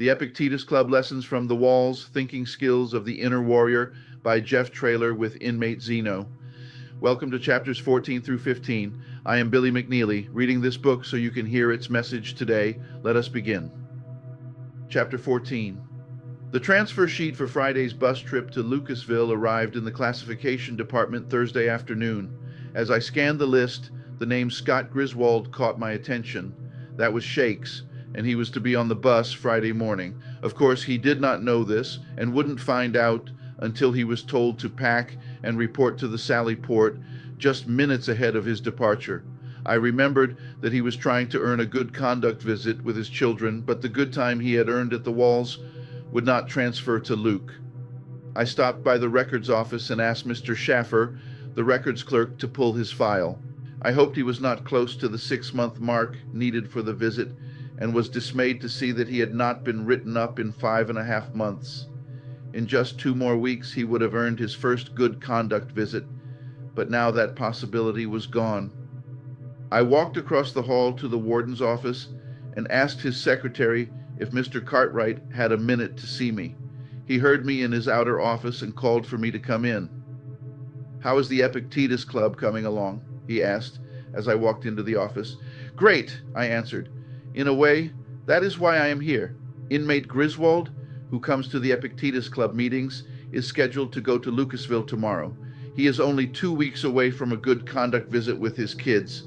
The Epictetus Club Lessons from the Walls, Thinking Skills of the Inner Warrior by Jeff Traylor with Inmate Zeno. Welcome to chapters 14 through 15. I am Billy McNeely, reading this book so you can hear its message today. Let us begin. Chapter 14. The transfer sheet for Friday's bus trip to Lucasville arrived in the classification department Thursday afternoon. As I scanned the list, the name Scott Griswald caught my attention. That was Shake's, and he was to be on the bus Friday morning. Of course, he did not know this and wouldn't find out until he was told to pack and report to the Sally Port just minutes ahead of his departure. I remembered that he was trying to earn a good conduct visit with his children, but the good time he had earned at the walls would not transfer to Luke. I stopped by the records office and asked Mr. Schaffer, the records clerk, to pull his file. I hoped he was not close to the 6-month mark needed for the visit, and was dismayed to see that he had not been written up in 5.5 months. In just 2 more weeks he would have earned his first good conduct visit, but now that possibility was gone. I walked across the hall to the warden's office and asked his secretary if Mr. Cartwright had a minute to see me. He heard me in his outer office and called for me to come in. "How is the Epictetus Club coming along?" he asked as I walked into the office. "Great," I answered. "In a way, that is why I am here. Inmate Griswald, who comes to the Epictetus Club meetings, is scheduled to go to Lucasville tomorrow. He is only 2 weeks away from a good conduct visit with his kids.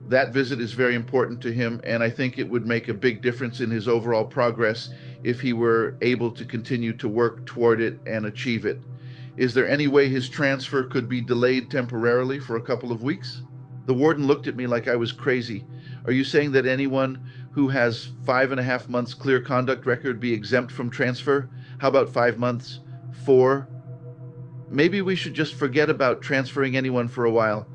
That visit is very important to him, and I think it would make a big difference in his overall progress if he were able to continue to work toward it and achieve it. Is there any way his transfer could be delayed temporarily for a couple of weeks?" The warden looked at me like I was crazy. "Are you saying that anyone who has 5.5 months clear conduct record be exempt from transfer? How about 5 months? 4? Maybe we should just forget about transferring anyone for a while.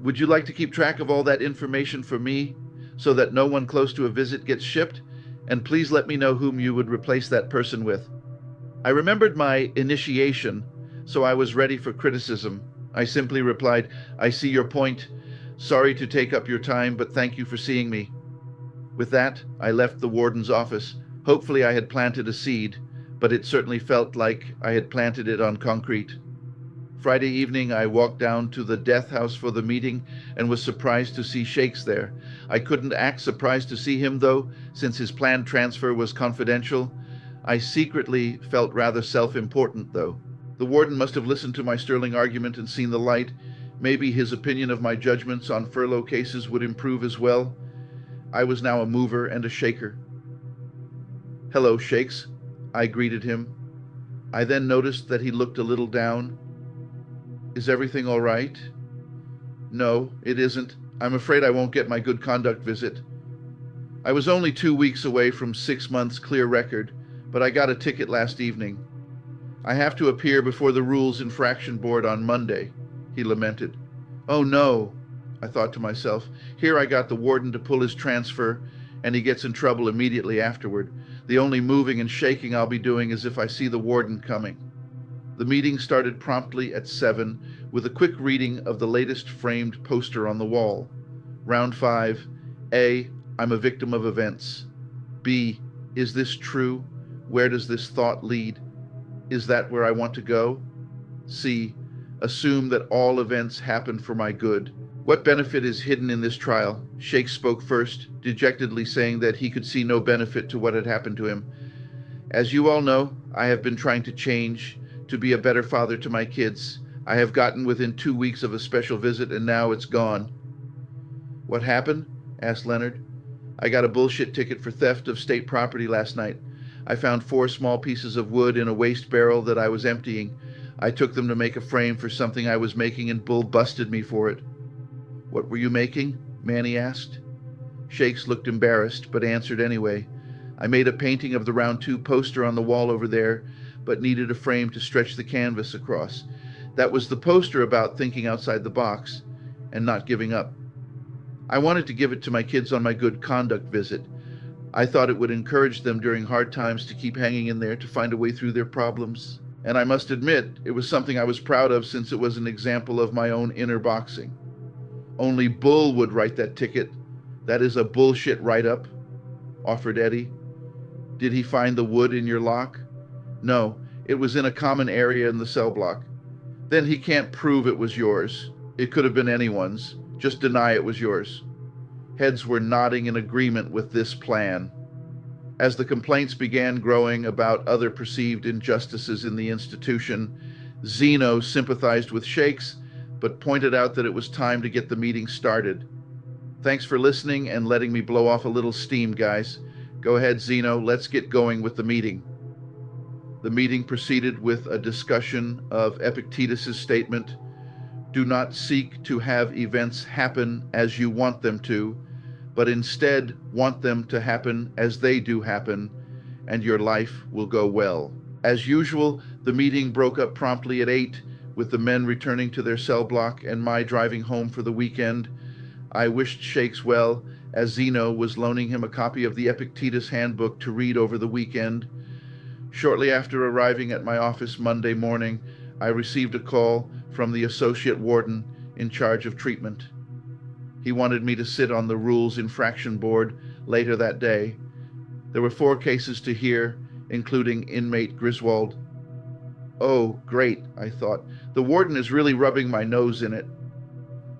Would you like to keep track of all that information for me so that no one close to a visit gets shipped? And please let me know whom you would replace that person with." I remembered my initiation, so I was ready for criticism. I simply replied, "I see your point. Sorry to take up your time, but thank you for seeing me." With that, I left the warden's office. Hopefully I had planted a seed, but it certainly felt like I had planted it on concrete. Friday evening, I walked down to the death house for the meeting and was surprised to see Shakes there. I couldn't act surprised to see him, though, since his planned transfer was confidential. I secretly felt rather self-important, though. The warden must have listened to my sterling argument and seen the light. Maybe his opinion of my judgments on furlough cases would improve as well. I was now a mover and a shaker. "Hello, Shakes," I greeted him. I then noticed that he looked a little down. "Is everything all right?" "No, it isn't. I'm afraid I won't get my good conduct visit. I was only 2 weeks away from 6 months clear record, but I got a ticket last evening. I have to appear before the Rules Infraction Board on Monday," he lamented. "Oh no," I thought to myself. Here I got the warden to pull his transfer, and he gets in trouble immediately afterward. The only moving and shaking I'll be doing is if I see the warden coming. The meeting started promptly at 7 with a quick reading of the latest framed poster on the wall. Round 5. A. I'm a victim of events. B. Is this true? Where does this thought lead? Is that where I want to go? C. Assume that all events happen for my good. What benefit is hidden in this trial? Shake spoke first, dejectedly saying that he could see no benefit to what had happened to him. As you all know, I have been trying to change, to be a better father to my kids. I have gotten within 2 weeks of a special visit, and now it's gone. What happened? Asked Leonard. I got a bullshit ticket for theft of state property last night. I found 4 small pieces of wood in a waste barrel that I was emptying. I took them to make a frame for something I was making, and Bull busted me for it. What were you making? Manny asked. Shakes looked embarrassed, but answered anyway. I made a painting of the round 2 poster on the wall over there, but needed a frame to stretch the canvas across. That was the poster about thinking outside the box and not giving up. I wanted to give it to my kids on my good conduct visit. I thought it would encourage them during hard times to keep hanging in there, to find a way through their problems. And I must admit, it was something I was proud of, since it was an example of my own inner boxing. Only Bull would write that ticket. That is a bullshit write-up, offered Eddie. Did he find the wood in your lock? No, it was in a common area in the cell block. Then he can't prove it was yours. It could have been anyone's. Just deny it was yours. Heads were nodding in agreement with this plan. As the complaints began growing about other perceived injustices in the institution, Zeno sympathized with Shakes, but pointed out that it was time to get the meeting started. Thanks for listening and letting me blow off a little steam, guys. Go ahead, Zeno, let's get going with the meeting. The meeting proceeded with a discussion of Epictetus's statement, "Do not seek to have events happen as you want them to, but instead want them to happen as they do happen, and your life will go well." As usual, the meeting broke up promptly at 8, with the men returning to their cell block and my driving home for the weekend. I wished Shakes well, as Zeno was loaning him a copy of the Epictetus handbook to read over the weekend. Shortly after arriving at my office Monday morning, I received a call from the associate warden in charge of treatment. He wanted me to sit on the rules infraction board later that day. There were 4 cases to hear, including Inmate Griswald. Oh, great, I thought. The warden is really rubbing my nose in it.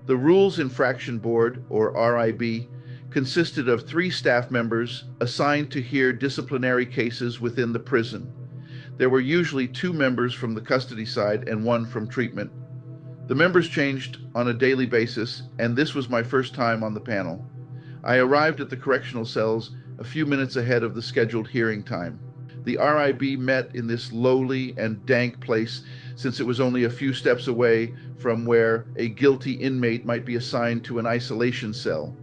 The Rules Infraction Board, or RIB, consisted of 3 staff members assigned to hear disciplinary cases within the prison. There were usually 2 members from the custody side and 1 from treatment. The members changed on a daily basis, and this was my first time on the panel. I arrived at the correctional cells a few minutes ahead of the scheduled hearing time. The RIB met in this lowly and dank place, since it was only a few steps away from where a guilty inmate might be assigned to an isolation cell.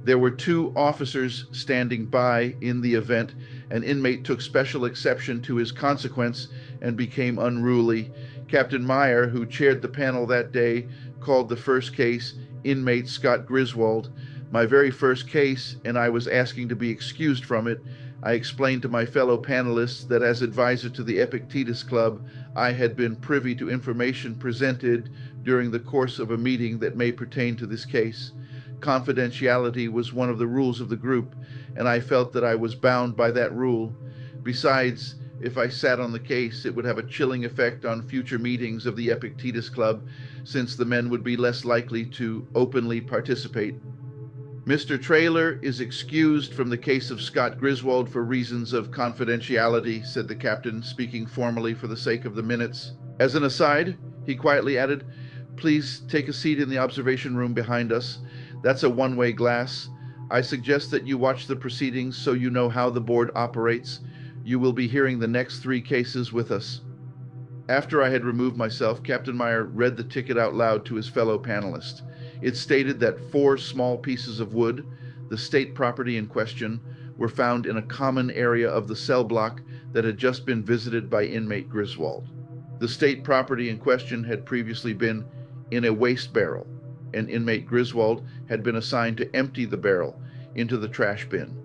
There were 2 officers standing by in the event an inmate took special exception to his consequence and became unruly. Captain Meyer, who chaired the panel that day, called the first case Inmate Scott Griswald, my very first case, and I was asking to be excused from it. I explained to my fellow panelists that as advisor to the Epictetus Club, I had been privy to information presented during the course of a meeting that may pertain to this case. Confidentiality was one of the rules of the group, and I felt that I was bound by that rule. Besides, if I sat on the case, it would have a chilling effect on future meetings of the Epictetus Club, since the men would be less likely to openly participate. Mr. Traylor is excused from the case of Scott Griswold for reasons of confidentiality, said the captain, speaking formally for the sake of the minutes. As an aside, he quietly added, please take a seat in the observation room behind us. That's a one-way glass. I suggest that you watch the proceedings so you know how the board operates. You will be hearing the next 3 cases with us. After I had removed myself, Captain Meyer read the ticket out loud to his fellow panelists. It stated that 4 small pieces of wood, the state property in question, were found in a common area of the cell block that had just been visited by inmate Griswold. The state property in question had previously been in a waste barrel, and inmate Griswold had been assigned to empty the barrel into the trash bin.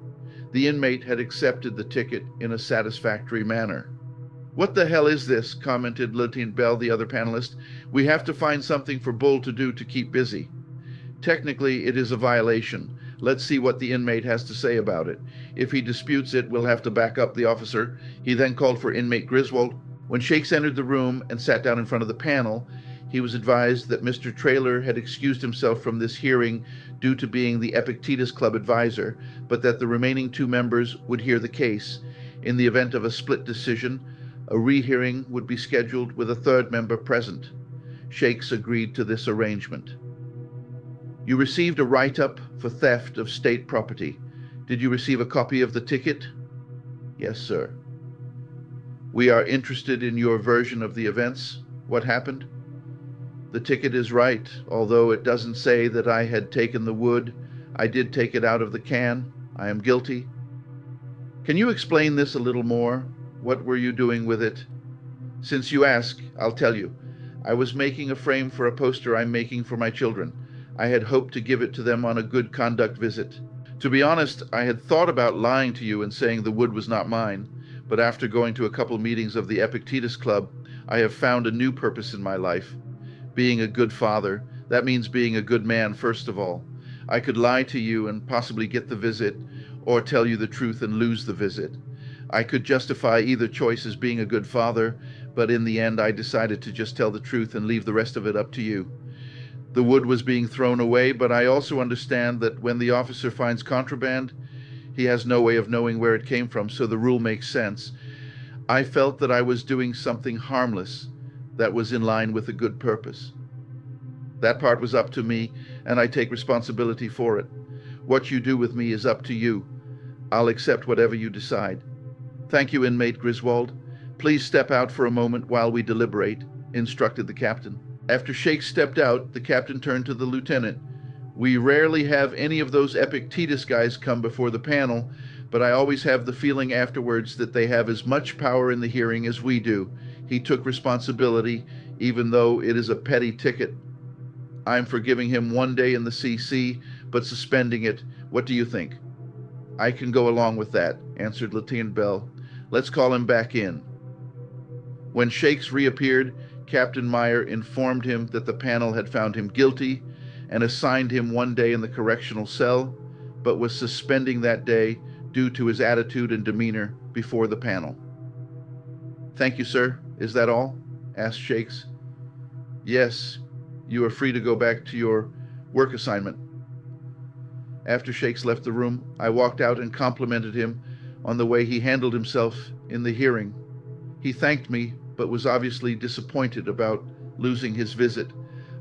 The inmate had accepted the ticket in a satisfactory manner. What the hell is this? Commented Lieutenant Bell, the other panelist. We have to find something for Bull to do to keep busy. Technically, it is a violation. Let's see what the inmate has to say about it. If he disputes it, we'll have to back up the officer. He then called for inmate Griswold. When Shakes entered the room and sat down in front of the panel, he was advised that Mr. Traylor had excused himself from this hearing due to being the Epictetus Club advisor, but that the remaining 2 members would hear the case. In the event of a split decision, a rehearing would be scheduled with a 3rd member present. Shakes agreed to this arrangement. You received a write-up for theft of state property. Did you receive a copy of the ticket? Yes, sir. We are interested in your version of the events. What happened? The ticket is right, although it doesn't say that I had taken the wood. I did take it out of the can. I am guilty. Can you explain this a little more? What were you doing with it? Since you ask, I'll tell you. I was making a frame for a poster I'm making for my children. I had hoped to give it to them on a good conduct visit. To be honest, I had thought about lying to you and saying the wood was not mine, but after going to a couple meetings of the Epictetus Club, I have found a new purpose in my life. Being a good father, that means being a good man first of all. I could lie to you and possibly get the visit, or tell you the truth and lose the visit. I could justify either choice as being a good father, but in the end I decided to just tell the truth and leave the rest of it up to you. The wood was being thrown away, but I also understand that when the officer finds contraband, he has no way of knowing where it came from, so the rule makes sense. I felt that I was doing something harmless that was in line with a good purpose. That part was up to me, and I take responsibility for it. What you do with me is up to you. I'll accept whatever you decide. Thank you, Inmate Griswald. Please step out for a moment while we deliberate, instructed the captain. After Shakes stepped out, the captain turned to the lieutenant. We rarely have any of those Epictetus guys come before the panel, but I always have the feeling afterwards that they have as much power in the hearing as we do. He took responsibility, even though it is a petty ticket. I'm for giving him 1 day in the CC, but suspending it. What do you think? I can go along with that, answered Lieutenant Bell. Let's call him back in. When Shakes reappeared, Captain Meyer informed him that the panel had found him guilty and assigned him 1 day in the correctional cell, but was suspending that day due to his attitude and demeanor before the panel. Thank you, sir. Is that all? Asked Shakes. Yes. You are free to go back to your work assignment. After Shakes left the room, I walked out and complimented him on the way he handled himself in the hearing. He thanked me, but was obviously disappointed about losing his visit.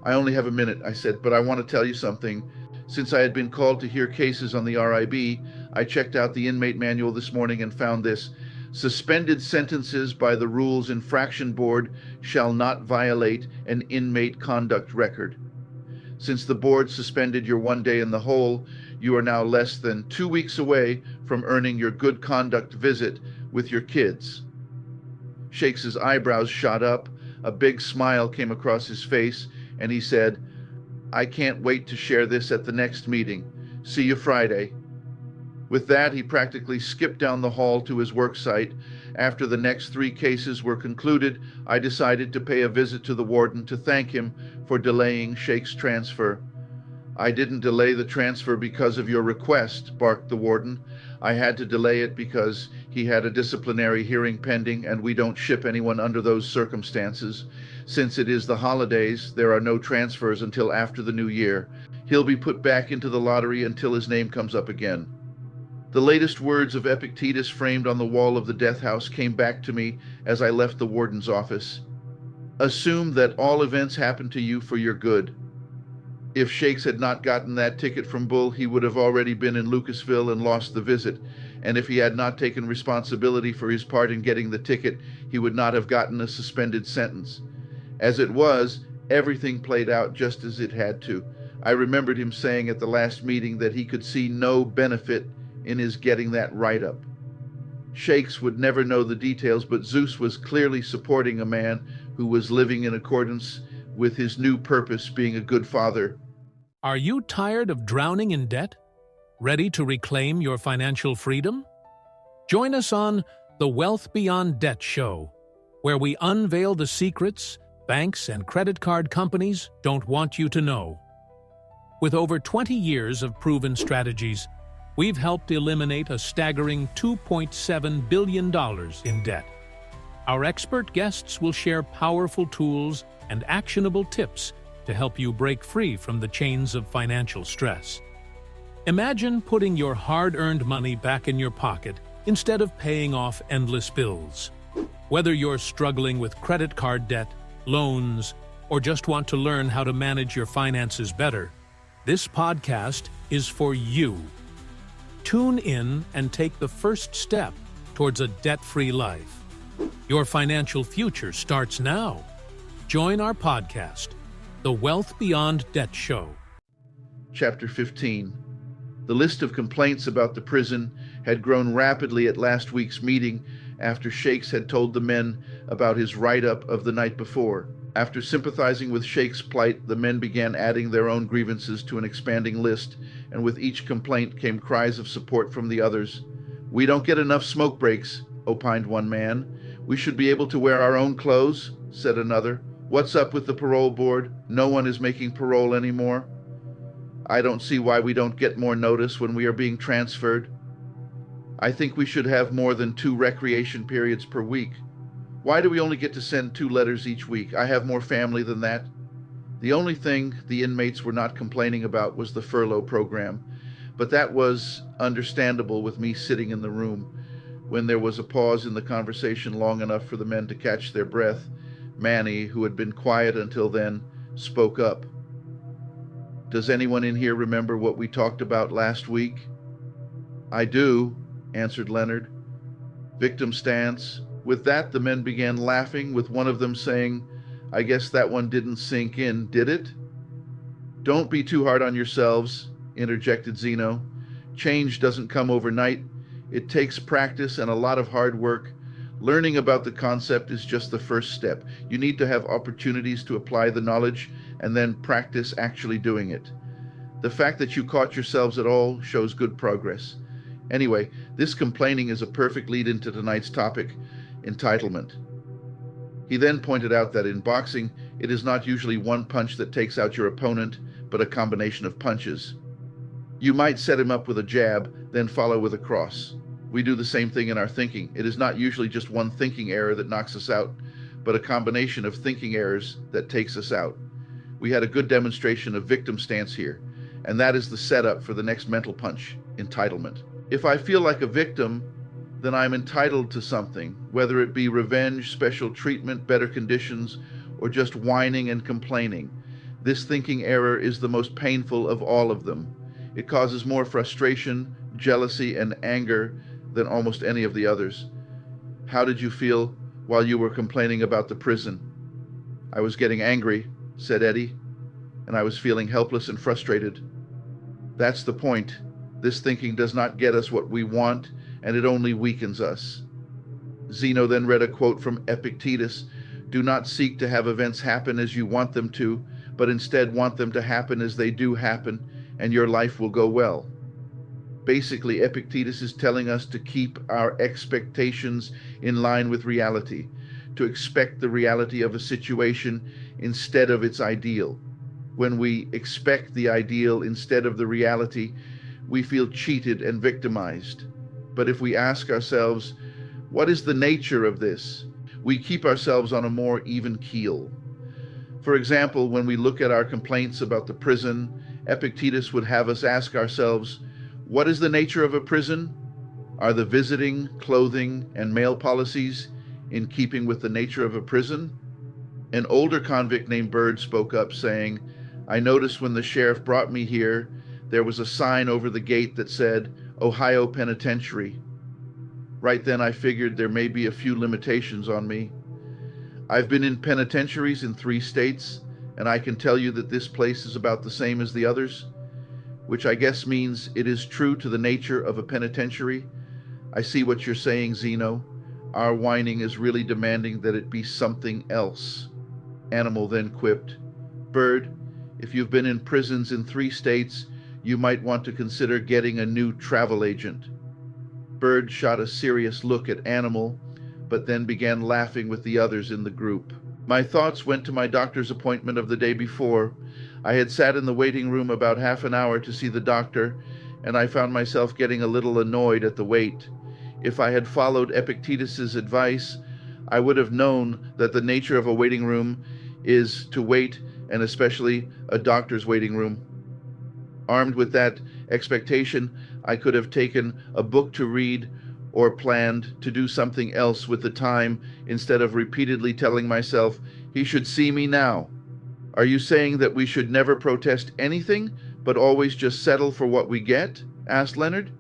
I only have a minute, I said, but I want to tell you something. Since I had been called to hear cases on the RIB, I checked out the inmate manual this morning and found this. Suspended sentences by the Rules Infraction Board shall not violate an inmate conduct record. Since the board suspended your 1 day in the hole, you are now less than 2 weeks away from earning your good conduct visit with your kids. Shakes's eyebrows shot up, a big smile came across his face, and he said, I can't wait to share this at the next meeting. See you Friday. With that, he practically skipped down the hall to his work site. After the next 3 cases were concluded, I decided to pay a visit to the warden to thank him for delaying Shakes' transfer. I didn't delay the transfer because of your request, barked the warden. I had to delay it because he had a disciplinary hearing pending, and we don't ship anyone under those circumstances. Since it is the holidays, there are no transfers until after the new year. He'll be put back into the lottery until his name comes up again. The latest words of Epictetus framed on the wall of the death house came back to me as I left the warden's office. Assume that all events happen to you for your good. If Shakes had not gotten that ticket from Bull, he would have already been in Lucasville and lost the visit. And if he had not taken responsibility for his part in getting the ticket, he would not have gotten a suspended sentence. As it was, everything played out just as it had to. I remembered him saying at the last meeting that he could see no benefit in his getting that write-up. Shakes would never know the details, but Zeus was clearly supporting a man who was living in accordance with his new purpose, being a good father. Are you tired of drowning in debt? Ready to reclaim your financial freedom? Join us on the Wealth Beyond Debt show, where we unveil the secrets banks and credit card companies don't want you to know. With over 20 years of proven strategies, we've helped eliminate a staggering $2.7 billion in debt. Our expert guests will share powerful tools and actionable tips to help you break free from the chains of financial stress. Imagine putting your hard-earned money back in your pocket instead of paying off endless bills. Whether you're struggling with credit card debt, loans, or just want to learn how to manage your finances better, this podcast is for you. Tune in and take the first step towards a debt-free life. Your financial future starts now. Join our podcast, The Wealth Beyond Debt Show. Chapter 15. The list of complaints about the prison had grown rapidly at last week's meeting after Shakes had told the men about his write-up of the night before. After sympathizing with Shakes' plight, the men began adding their own grievances to an expanding list, and with each complaint came cries of support from the others. "We don't get enough smoke breaks," opined one man. "We should be able to wear our own clothes," said another. "What's up with the parole board? No one is making parole anymore." "I don't see why we don't get more notice when we are being transferred." I think we should have more than 2 recreation periods per week. Why do we only get to send 2 letters each week? I have more family than that. The only thing the inmates were not complaining about was the furlough program, but that was understandable with me sitting in the room. When there was a pause in the conversation long enough for the men to catch their breath, Manny, who had been quiet until then, spoke up. Does anyone in here remember what we talked about last week? I do, answered Leonard. Victim stance. With that, the men began laughing, with one of them saying, I guess that one didn't sink in, did it? Don't be too hard on yourselves, interjected Zeno. Change doesn't come overnight. It takes practice and a lot of hard work. Learning about the concept is just the first step. You need to have opportunities to apply the knowledge and then practice actually doing it. The fact that you caught yourselves at all shows good progress. Anyway, this complaining is a perfect lead into tonight's topic, entitlement. He then pointed out that in boxing, it is not usually one punch that takes out your opponent, but a combination of punches. You might set him up with a jab, then follow with a cross. We do the same thing in our thinking. It is not usually just one thinking error that knocks us out, but a combination of thinking errors that takes us out. We had a good demonstration of victim stance here, and that is the setup for the next mental punch, entitlement. If I feel like a victim, then I'm entitled to something, whether it be revenge, special treatment, better conditions, or just whining and complaining. This thinking error is the most painful of all of them. It causes more frustration, jealousy, and anger than almost any of the others. How did you feel while you were complaining about the prison? I was getting angry, said Eddie, and I was feeling helpless and frustrated. That's the point. This thinking does not get us what we want, and it only weakens us. Zeno then read a quote from Epictetus. Do not seek to have events happen as you want them to, but instead want them to happen as they do happen, and your life will go well. Basically, Epictetus is telling us to keep our expectations in line with reality, to expect the reality of a situation instead of its ideal. When we expect the ideal instead of the reality, we feel cheated and victimized. But if we ask ourselves, what is the nature of this? We keep ourselves on a more even keel. For example, when we look at our complaints about the prison, Epictetus would have us ask ourselves, what is the nature of a prison? Are the visiting, clothing, and mail policies in keeping with the nature of a prison? An older convict named Bird spoke up saying, I noticed when the sheriff brought me here, there was a sign over the gate that said, Ohio Penitentiary. Right then I figured there may be a few limitations on me. I've been in penitentiaries in 3 states, and I can tell you that this place is about the same as the others, which I guess means it is true to the nature of a penitentiary. I see what you're saying, Zeno. Our whining is really demanding that it be something else. Animal then quipped, Bird, if you've been in prisons in 3 states, you might want to consider getting a new travel agent. Bird shot a serious look at Animal, but then began laughing with the others in the group. My thoughts went to my doctor's appointment of the day before. I had sat in the waiting room about half an hour to see the doctor, and I found myself getting a little annoyed at the wait. If I had followed Epictetus's advice, I would have known that the nature of a waiting room is to wait, and especially a doctor's waiting room. Armed with that expectation, I could have taken a book to read or planned to do something else with the time instead of repeatedly telling myself, he should see me now. Are you saying that we should never protest anything, but always just settle for what we get? Asked Leonard.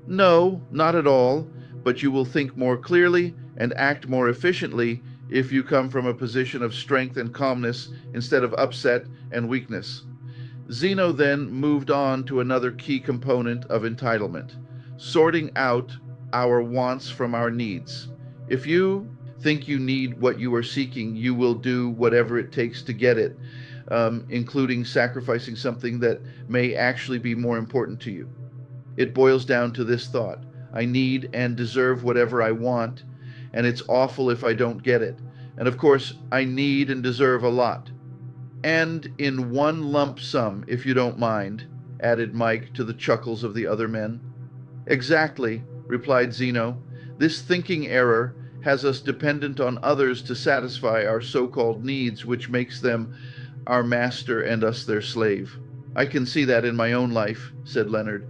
No, not at all, but you will think more clearly and act more efficiently if you come from a position of strength and calmness instead of upset and weakness. Zeno then moved on to another key component of entitlement, sorting out our wants from our needs. If you think you need what you are seeking, you will do whatever it takes to get it, including sacrificing something that may actually be more important to you. It boils down to this thought: I need and deserve whatever I want, and it's awful if I don't get it. And of course, I need and deserve a lot. And in one lump sum, if you don't mind, added Mike to the chuckles of the other men. Exactly. replied Zeno. This thinking error has us dependent on others to satisfy our so-called needs, which makes them our master and us their slave. I can see that in my own life, said Leonard.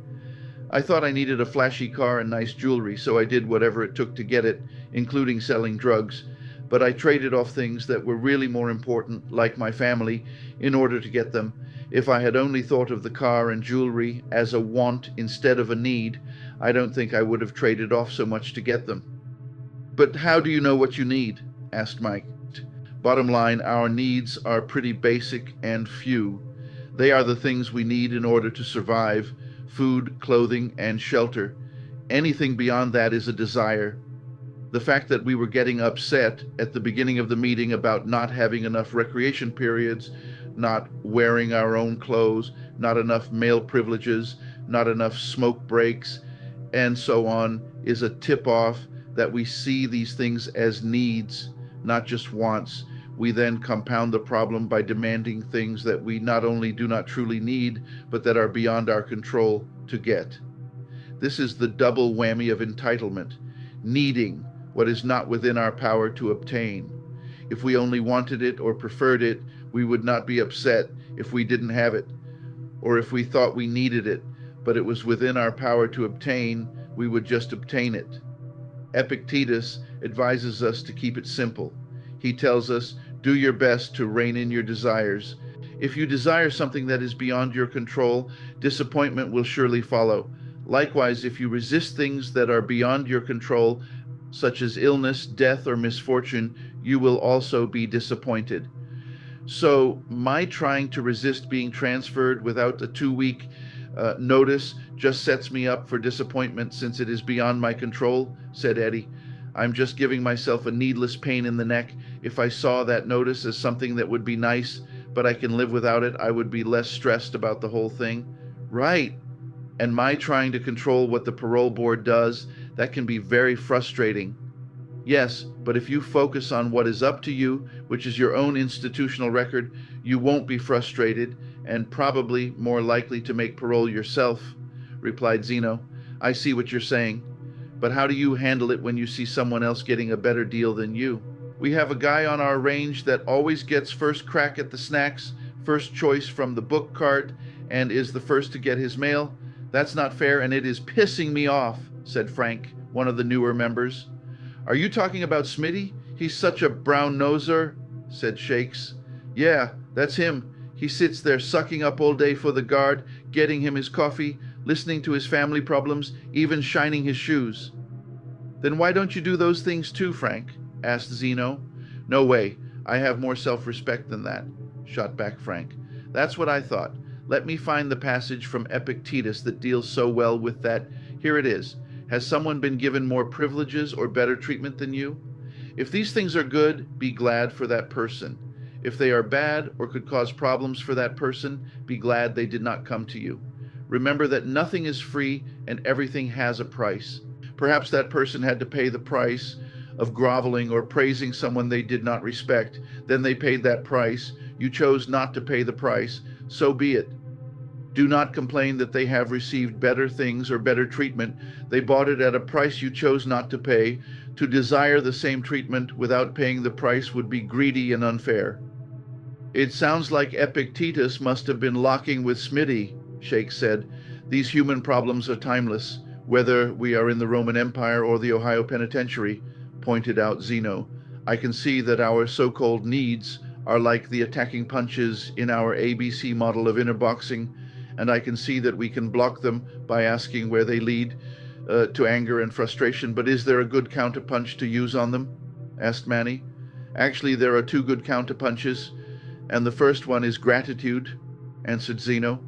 I thought I needed a flashy car and nice jewelry, so I did whatever it took to get it, including selling drugs. But I traded off things that were really more important, like my family, in order to get them. If I had only thought of the car and jewelry as a want instead of a need, I don't think I would have traded off so much to get them. But how do you know what you need? Asked Mike. Bottom line, our needs are pretty basic and few. They are the things we need in order to survive: food, clothing, and shelter. Anything beyond that is a desire. The fact that we were getting upset at the beginning of the meeting about not having enough recreation periods, not wearing our own clothes, not enough male privileges, not enough smoke breaks, and so on, is a tip-off that we see these things as needs, not just wants. We then compound the problem by demanding things that we not only do not truly need, but that are beyond our control to get. This is the double whammy of entitlement, needing what is not within our power to obtain. If we only wanted it or preferred it, we would not be upset if we didn't have it, or if we thought we needed it, but it was within our power to obtain, we would just obtain it. Epictetus advises us to keep it simple. He tells us, do your best to rein in your desires. If you desire something that is beyond your control, disappointment will surely follow. Likewise, if you resist things that are beyond your control, such as illness, death, or misfortune, you will also be disappointed. So my trying to resist being transferred without a 2-week notice just sets me up for disappointment since it is beyond my control, said Eddie. I'm just giving myself a needless pain in the neck. If I saw that notice as something that would be nice, but I can live without it, I would be less stressed about the whole thing. Right. And my trying to control what the parole board does, that can be very frustrating. Yes, but if you focus on what is up to you, which is your own institutional record, you won't be frustrated and probably more likely to make parole yourself, replied Zeno. I see what you're saying. But how do you handle it when you see someone else getting a better deal than you? We have a guy on our range that always gets first crack at the snacks, first choice from the book cart, and is the first to get his mail. That's not fair, and it is pissing me off, said Frank, one of the newer members. Are you talking about Smitty? He's such a brown-noser, said Shakes. Yeah, that's him. He sits there sucking up all day for the guard, getting him his coffee, listening to his family problems, even shining his shoes. Then why don't you do those things too, Frank? Asked Zeno. No way. I have more self-respect than that, shot back Frank. That's what I thought. Let me find the passage from Epictetus that deals so well with that. Here it is. Has someone been given more privileges or better treatment than you? If these things are good, be glad for that person. If they are bad or could cause problems for that person, be glad they did not come to you. Remember that nothing is free and everything has a price. Perhaps that person had to pay the price of groveling or praising someone they did not respect. Then they paid that price. You chose not to pay the price. So be it. Do not complain that they have received better things or better treatment. They bought it at a price you chose not to pay. To desire the same treatment without paying the price would be greedy and unfair. It sounds like Epictetus must have been locking with Smitty, Shake said. These human problems are timeless, whether we are in the Roman Empire or the Ohio Penitentiary, pointed out Zeno. I can see that our so-called needs are like the attacking punches in our ABC model of inner boxing, and I can see that we can block them by asking where they lead to anger and frustration. But is there a good counterpunch to use on them? Asked Manny. Actually, there are 2 good counterpunches, and the first one is gratitude, answered Zeno.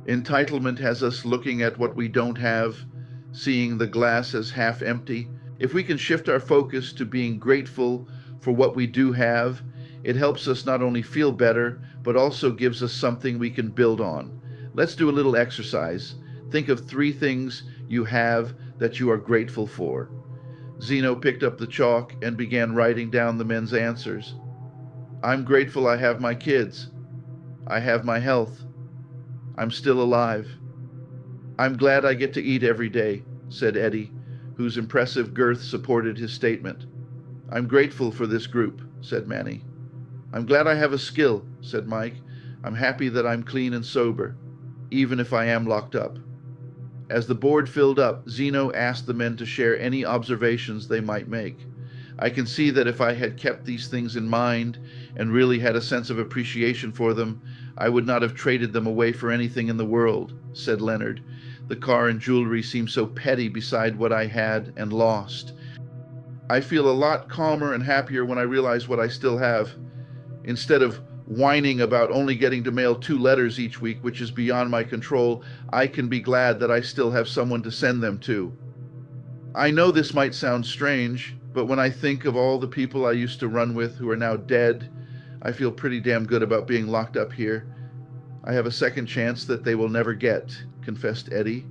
Entitlement has us looking at what we don't have, seeing the glass as half empty. If we can shift our focus to being grateful for what we do have, it helps us not only feel better, but also gives us something we can build on. Let's do a little exercise. Think of 3 things you have that you are grateful for. Zeno picked up the chalk and began writing down the men's answers. I'm grateful I have my kids. I have my health. I'm still alive. I'm glad I get to eat every day, said Eddie, whose impressive girth supported his statement. "I'm grateful for this group," said Manny. "I'm glad I have a skill," said Mike. "I'm happy that I'm clean and sober, even if I am locked up." As the board filled up, Zeno asked the men to share any observations they might make. "I can see that if I had kept these things in mind and really had a sense of appreciation for them, I would not have traded them away for anything in the world," said Leonard. "The car and jewelry seem so petty beside what I had and lost. I feel a lot calmer and happier when I realize what I still have. Instead of whining about only getting to mail 2 letters each week, which is beyond my control, I can be glad that I still have someone to send them to." I know this might sound strange, but when I think of all the people I used to run with who are now dead, I feel pretty damn good about being locked up here. I have a second chance that they will never get, confessed Eddie.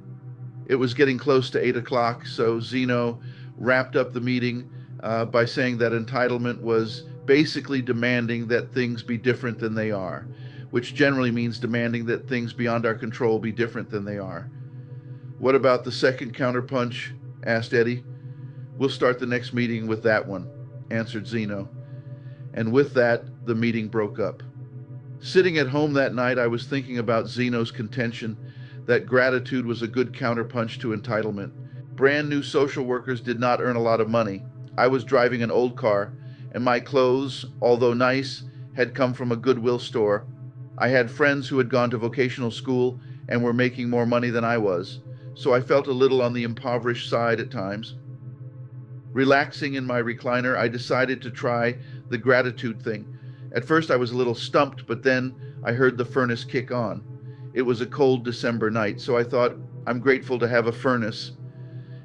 It was getting close to 8 o'clock, so Zeno wrapped up the meeting by saying that entitlement was basically demanding that things be different than they are, which generally means demanding that things beyond our control be different than they are. "What about the second counterpunch?" asked Eddie. "We'll start the next meeting with that one," answered Zeno. And with that, the meeting broke up. Sitting at home that night, I was thinking about Zeno's contention that gratitude was a good counterpunch to entitlement. Brand new social workers did not earn a lot of money. I was driving an old car, and my clothes, although nice, had come from a Goodwill store. I had friends who had gone to vocational school and were making more money than I was, so I felt a little on the impoverished side at times. Relaxing in my recliner, I decided to try the gratitude thing. At first I was a little stumped, but then I heard the furnace kick on. It was a cold December night, so I thought, I'm grateful to have a furnace.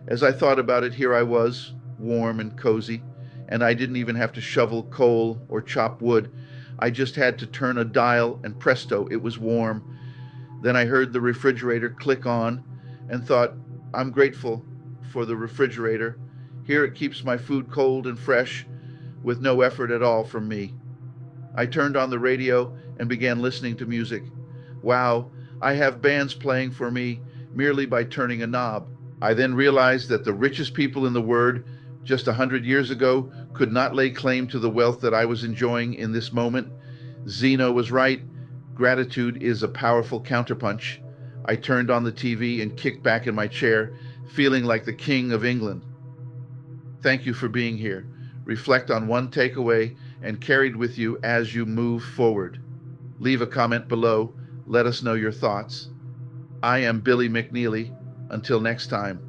As I thought about it, here I was, warm and cozy, and I didn't even have to shovel coal or chop wood. I just had to turn a dial, and presto, it was warm. Then I heard the refrigerator click on and thought, I'm grateful for the refrigerator. Here it keeps my food cold and fresh with no effort at all from me. I turned on the radio and began listening to music. Wow, I have bands playing for me merely by turning a knob. I then realized that the richest people in the world just 100 years ago could not lay claim to the wealth that I was enjoying in this moment. Zeno was right. Gratitude is a powerful counterpunch. I turned on the TV and kicked back in my chair, feeling like the King of England. Thank you for being here. Reflect on one takeaway and carry it with you as you move forward. Leave a comment below. Let us know your thoughts. I am Billy McNeely. Until next time.